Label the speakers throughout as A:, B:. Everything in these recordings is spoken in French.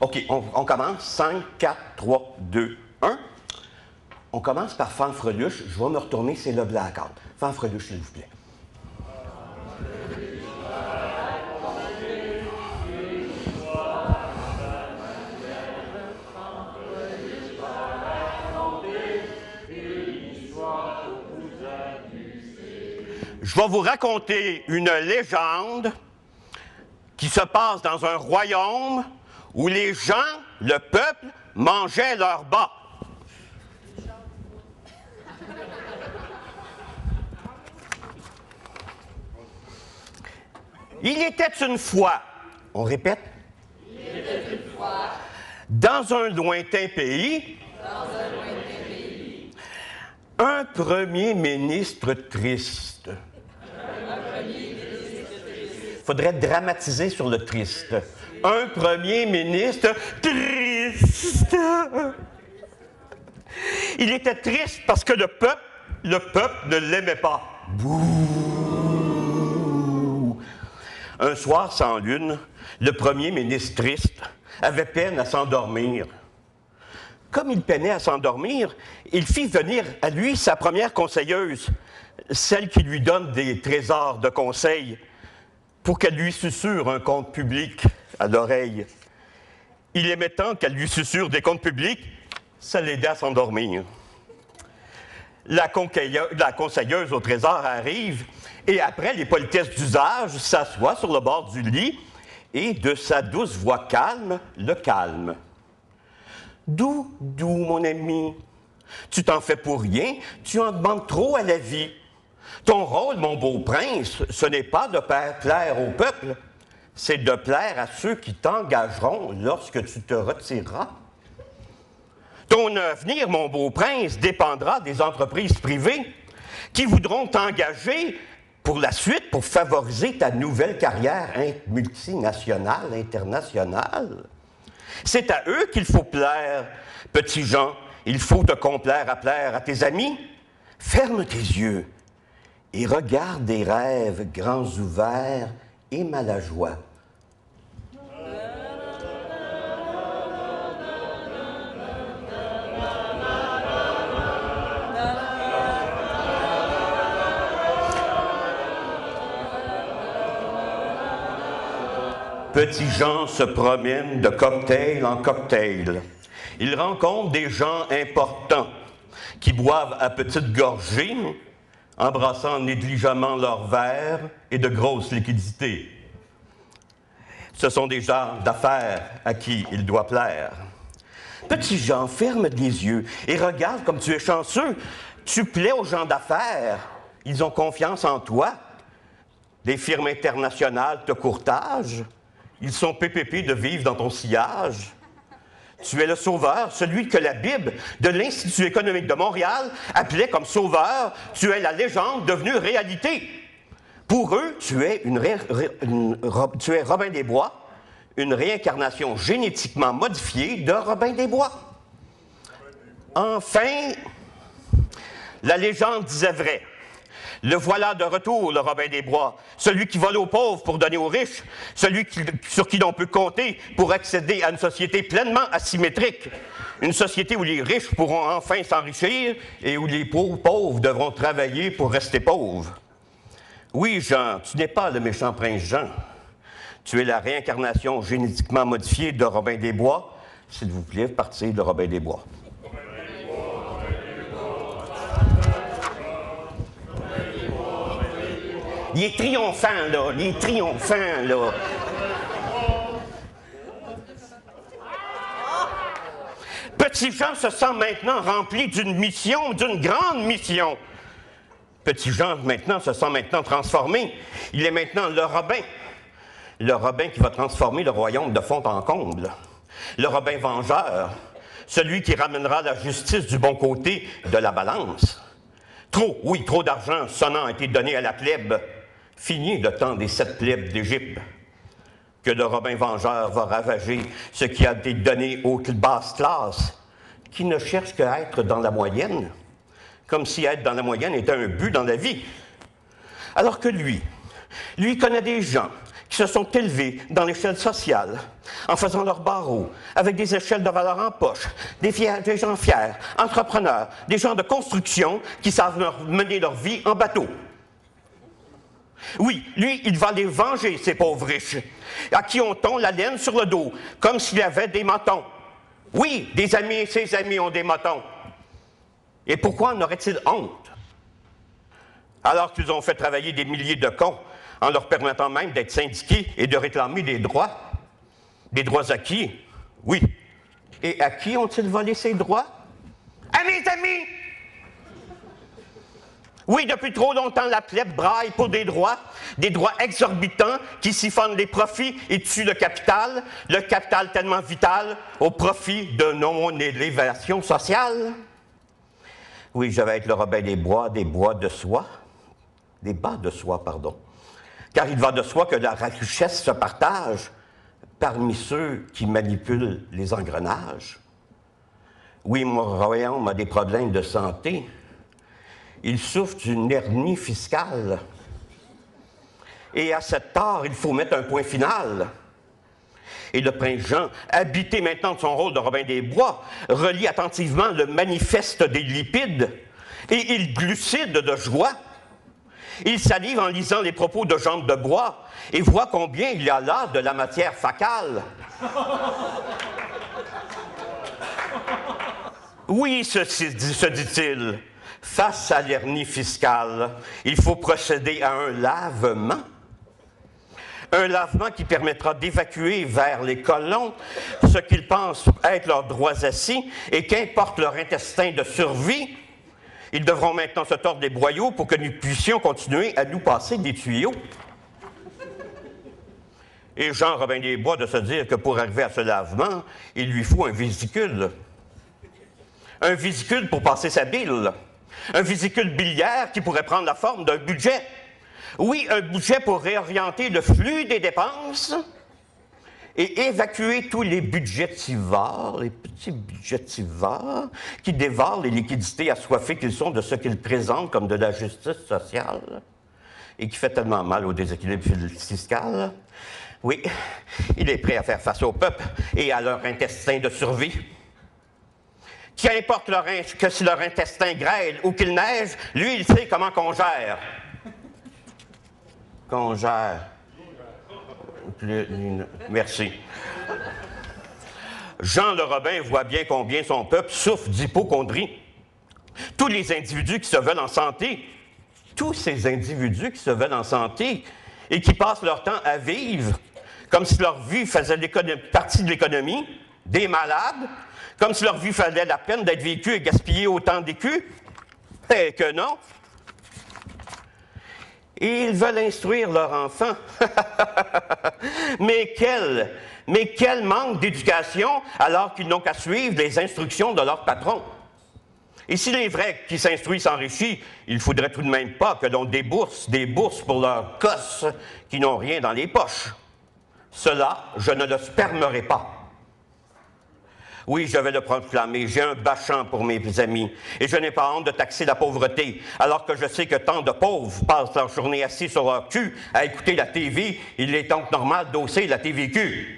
A: OK, on commence. 5, 4, 3, 2, 1. On commence par fanfreluche. Je vais me retourner, c'est le blackout. Fanfreluche, s'il vous plaît. Je vais vous raconter une légende qui se passe dans un royaume où les gens, le peuple, mangeaient leurs bas. Il était une fois, on répète? Il était une fois, dans un lointain pays, un premier ministre triste. Il faudrait dramatiser sur le triste. Un premier ministre triste. Il était triste parce que le peuple ne l'aimait pas. Bouh! Un soir sans lune, le premier ministre triste avait peine à s'endormir. Comme il peinait à s'endormir, il fit venir à lui sa première conseilleuse, celle qui lui donne des trésors de conseils, pour qu'elle lui susurre un conte public à l'oreille. Il aimait tant qu'elle lui susurre des contes publics, ça l'aidait à s'endormir. La conseilleuse au trésor arrive et après les politesses d'usage, s'assoit sur le bord du lit et de sa douce voix calme, le calme. « Doux, mon ami, tu t'en fais pour rien, tu en demandes trop à la vie. Ton rôle, mon beau prince, ce n'est pas de plaire au peuple, c'est de plaire à ceux qui t'engageront lorsque tu te retireras. Ton avenir, mon beau prince, dépendra des entreprises privées qui voudront t'engager pour la suite, pour favoriser ta nouvelle carrière multinationale, internationale. C'est à eux qu'il faut plaire, petit Jean. Il faut te complaire à plaire à tes amis. Ferme tes yeux et regarde des rêves grands ouverts et mal à joie. Petit Jean se promène de cocktail en cocktail. Il rencontre des gens importants qui boivent à petites gorgées, embrassant négligemment leurs verres et de grosses liquidités. Ce sont des gens d'affaires à qui il doit plaire. Petit Jean, ferme les yeux et regarde comme tu es chanceux. Tu plais aux gens d'affaires. Ils ont confiance en toi. Des firmes internationales te courtagent. Ils sont PPP de vivre dans ton sillage. Tu es le sauveur, celui que la Bible de l'Institut économique de Montréal appelait comme sauveur. Tu es la légende devenue réalité. Pour eux, tu es Robin des Bois, une réincarnation génétiquement modifiée de Robin des Bois. Enfin, la légende disait vrai. Le voilà de retour, le Robin des Bois, celui qui vole aux pauvres pour donner aux riches, celui sur qui l'on peut compter pour accéder à une société pleinement asymétrique, une société où les riches pourront enfin s'enrichir et où les pauvres devront travailler pour rester pauvres. Oui, Jean, tu n'es pas le méchant prince Jean. Tu es la réincarnation génétiquement modifiée de Robin des Bois. S'il vous plaît, partez de Robin des Bois. Il est triomphant, là. Il est triomphant, là. Petit Jean se sent maintenant rempli d'une mission, d'une grande mission. Petit Jean, maintenant, se sent maintenant transformé. Il est maintenant le Robin. Le Robin qui va transformer le royaume de fond en comble. Le Robin vengeur. Celui qui ramènera la justice du bon côté de la balance. Trop d'argent sonnant a été donné à la plèbe. Fini le temps des 7 plèbes d'Égypte. Que le Robin vengeur va ravager ce qui a été donné aux basses classes, qui ne cherchent qu'à être dans la moyenne, comme si être dans la moyenne était un but dans la vie. Alors que lui connaît des gens qui se sont élevés dans l'échelle sociale, en faisant leur barreau, avec des échelles de valeur en poche, des gens fiers, entrepreneurs, des gens de construction qui savent mener leur vie en bateau. Oui, lui, il va les venger, ces pauvres riches, à qui on tond la laine sur le dos, comme s'il avait des motons. Oui, des amis, ses amis ont des motons. Et pourquoi en aurait-il honte? Alors qu'ils ont fait travailler des milliers de cons, en leur permettant même d'être syndiqués et de réclamer des droits. Des droits acquis, oui. Et à qui ont-ils volé ces droits? À mes amis! Oui, depuis trop longtemps, la plèbe braille pour des droits exorbitants qui siphonnent les profits et tuent le capital tellement vital, au profit de non-élévation sociale. Oui, je vais être le Robin des bois de soie, des bas de soie, pardon. Car il va de soi que la richesse se partage parmi ceux qui manipulent les engrenages. Oui, mon royaume a des problèmes de santé. Il souffre d'une hernie fiscale. Et à cette tare, il faut mettre un point final. Et le prince Jean, habité maintenant de son rôle de Robin des Bois, relit attentivement le manifeste des lipides et il glucide de joie. Il salive en lisant les propos de Jean de Bois et voit combien il y a là de la matière facale. Oui, se dit-il, face à l'hernie fiscale, il faut procéder à un lavement. Un lavement qui permettra d'évacuer vers les colons ce qu'ils pensent être leurs droits assis et qu'importe leur intestin de survie, ils devront maintenant se tordre les boyaux pour que nous puissions continuer à nous passer des tuyaux. Et Jean Robin des Bois de se dire que pour arriver à ce lavement, il lui faut un vésicule. Un vésicule pour passer sa bile. Un vésicule biliaire qui pourrait prendre la forme d'un budget. Oui, un budget pour réorienter le flux des dépenses et évacuer tous les budgétivores, les petits budgétivores qui dévorent les liquidités assoiffées qu'ils sont de ce qu'ils présentent comme de la justice sociale et qui fait tellement mal au déséquilibre fiscal. Oui, il est prêt à faire face au peuple et à leur intestin de survie. Qu'importe que si leur intestin grêle ou qu'il neige, lui, il sait comment qu'on gère. Qu'on gère. Merci. Jean le Robin voit bien combien son peuple souffre d'hypocondrie. Tous les individus qui se veulent en santé, tous ces individus qui se veulent en santé et qui passent leur temps à vivre comme si leur vie faisait partie de l'économie, des malades, comme si leur vie valait la peine d'être vécue et gaspiller autant d'écus, et que non. Et ils veulent instruire leur enfant. mais quel manque d'éducation alors qu'ils n'ont qu'à suivre les instructions de leur patron. Et s'il est vrai qu'ils s'instruisent s'enrichissent, il ne faudrait tout de même pas que l'on débourse des bourses pour leurs gosses qui n'ont rien dans les poches. Cela, je ne le spermerai pas. Oui, je vais le proclamer, j'ai un bachant pour mes amis, et je n'ai pas honte de taxer la pauvreté, alors que je sais que tant de pauvres passent leur journée assis sur leur cul à écouter la TV, il est donc normal d'hausser la TVQ.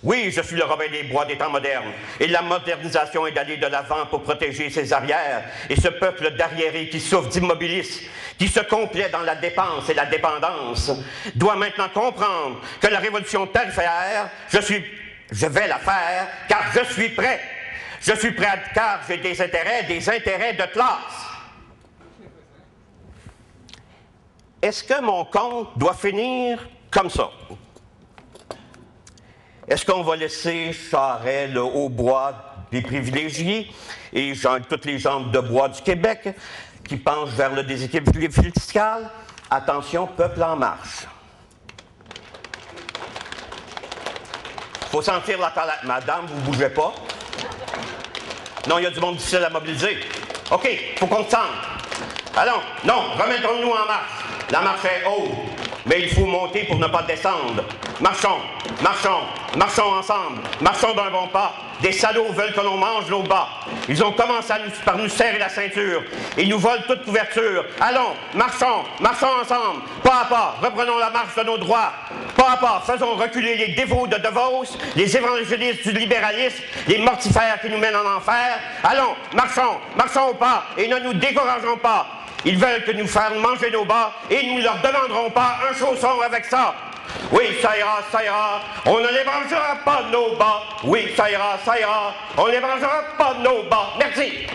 A: Oui, je suis le Robin des Bois des temps modernes, et la modernisation est d'aller de l'avant pour protéger ses arrières, et ce peuple d'arriérés qui souffre d'immobilisme, qui se complaît dans la dépense et la dépendance, doit maintenant comprendre que la révolution tarifaire, je vais la faire, car je suis prêt. Je suis prêt car j'ai des intérêts de classe. Est-ce que mon conte doit finir comme ça? Est-ce qu'on va laisser Charest le hautbois des privilégiés et toutes les jambes de bois du Québec qui penchent vers le déséquilibre fiscal? Attention, peuple en marche. Faut sentir la talente. Madame, vous ne bougez pas. Non, il y a du monde difficile à mobiliser. OK, faut qu'on se sente. Allons, non, remettons-nous en marche. La marche est haute, mais il faut monter pour ne pas descendre. Marchons, marchons, marchons ensemble, marchons d'un bon pas, Des salauds veulent que l'on mange nos bas. Ils ont commencé par nous serrer la ceinture. Ils nous volent toute couverture. Allons, marchons, marchons ensemble. Pas à pas, reprenons la marche de nos droits. Pas à pas, faisons reculer les dévots de Vos, les évangélistes du libéralisme, les mortifères qui nous mènent en enfer. Allons, marchons, marchons au pas et ne nous décourageons pas. Ils veulent que nous fassions manger nos bas et nous ne leur demanderons pas un chausson avec ça. Oui, ça ira, on ne les mangera pas nos bas. Oui, ça ira, on ne les mangera pas nos bas. Merci.